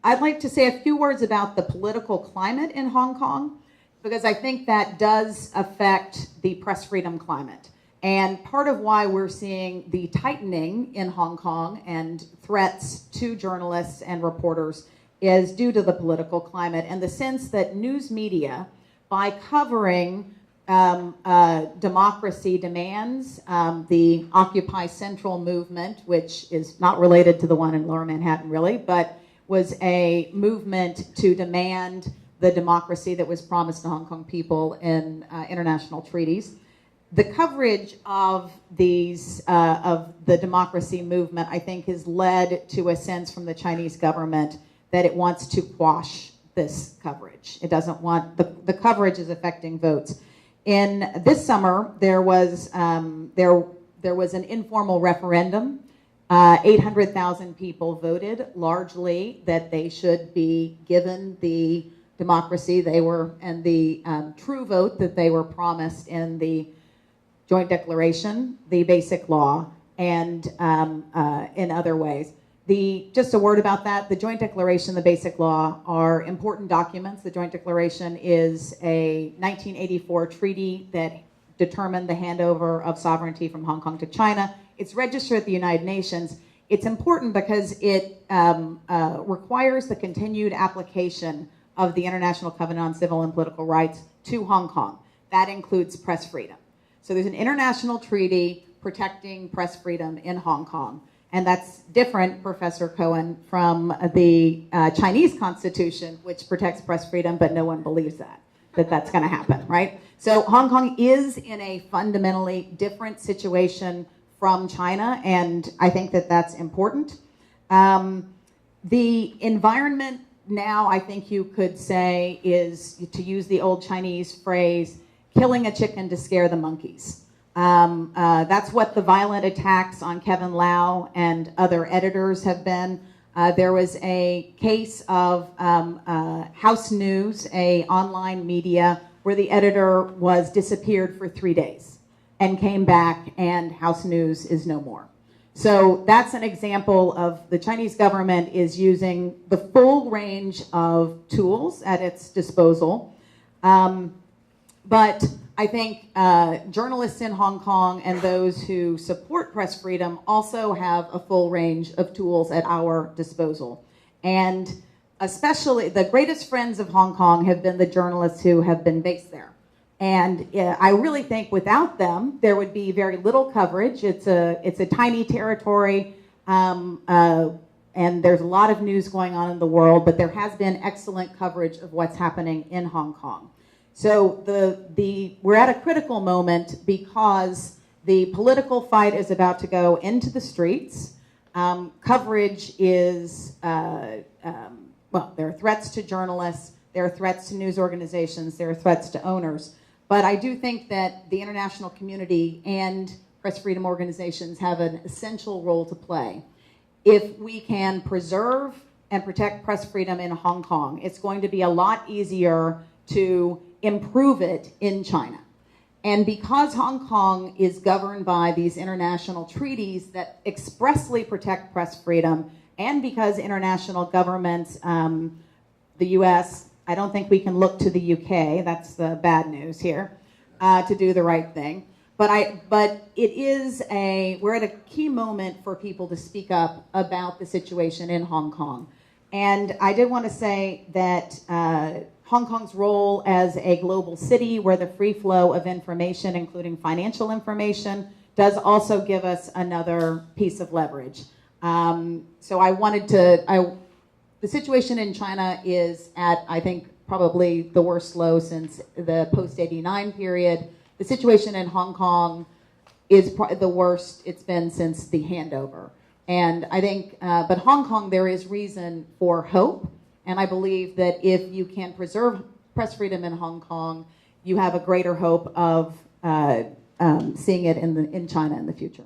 I'd like to say a few words about the political climate in Hong Kong, because I think that does affect the press freedom climate. And part of why we're seeing the tightening in Hong Kong and threats to journalists and reporters is due to the political climate and the sense that news media, by covering democracy demands, the Occupy Central movement, which is not related to the one in Lower Manhattan really, but was a movement to demand the democracy that was promised to Hong Kong people in international treaties. The coverage of these of the democracy movement, I think, has led to a sense from the Chinese government that it wants to quash this coverage. It doesn't want the coverage is affecting votes. In this summer, there was an informal referendum. 800,000 people voted, largely that they should be given the democracy they were and the true vote that they were promised in the Joint Declaration, the Basic Law, and in other ways. Just a word about that, the Joint Declaration, the Basic Law are important documents. The Joint Declaration is a 1984 treaty that determined the handover of sovereignty from Hong Kong to China. It's registered at the United Nations. It's important because it requires the continued application of the International Covenant on Civil and Political Rights to Hong Kong. That includes press freedom. So there's an international treaty protecting press freedom in Hong Kong. And that's different, Professor Cohen, from the Chinese Constitution, which protects press freedom, but no one believes that that's going to happen, right? So Hong Kong is in a fundamentally different situation from China, and I think that that's important. The environment now, I think you could say, is, to use the old Chinese phrase, killing a chicken to scare the monkeys. That's what the violent attacks on Kevin Lau and other editors have been. There was a case of House News, a online media, where the editor was disappeared for 3 days and came back, and House News is no more. So that's an example of the Chinese government is using the full range of tools at its disposal. But I think journalists in Hong Kong and those who support press freedom also have a full range of tools at our disposal. And especially the greatest friends of Hong Kong have been the journalists who have been based there. And I really think without them, there would be very little coverage. It's a tiny territory, and there's a lot of news going on in the world, but there has been excellent coverage of what's happening in Hong Kong. So we're at a critical moment because the political fight is about to go into the streets. Coverage is, well, there are threats to journalists, there are threats to news organizations, there are threats to owners. But I do think that the international community and press freedom organizations have an essential role to play. If we can preserve and protect press freedom in Hong Kong, it's going to be a lot easier to improve it in China. And because Hong Kong is governed by these international treaties that expressly protect press freedom, and because international governments, the US, I don't think we can look to the UK, that's the bad news here, to do the right thing. But it is we're at a key moment for people to speak up about the situation in Hong Kong. And I did want to say that Hong Kong's role as a global city where the free flow of information, including financial information, does also give us another piece of leverage. So I wanted to, the situation in China is at, I think, probably the worst low since the post-'89 period. The situation in Hong Kong is the worst it's been since the handover. And I think, but Hong Kong, there is reason for hope. And I believe that if you can preserve press freedom in Hong Kong, you have a greater hope of seeing it in China in the future.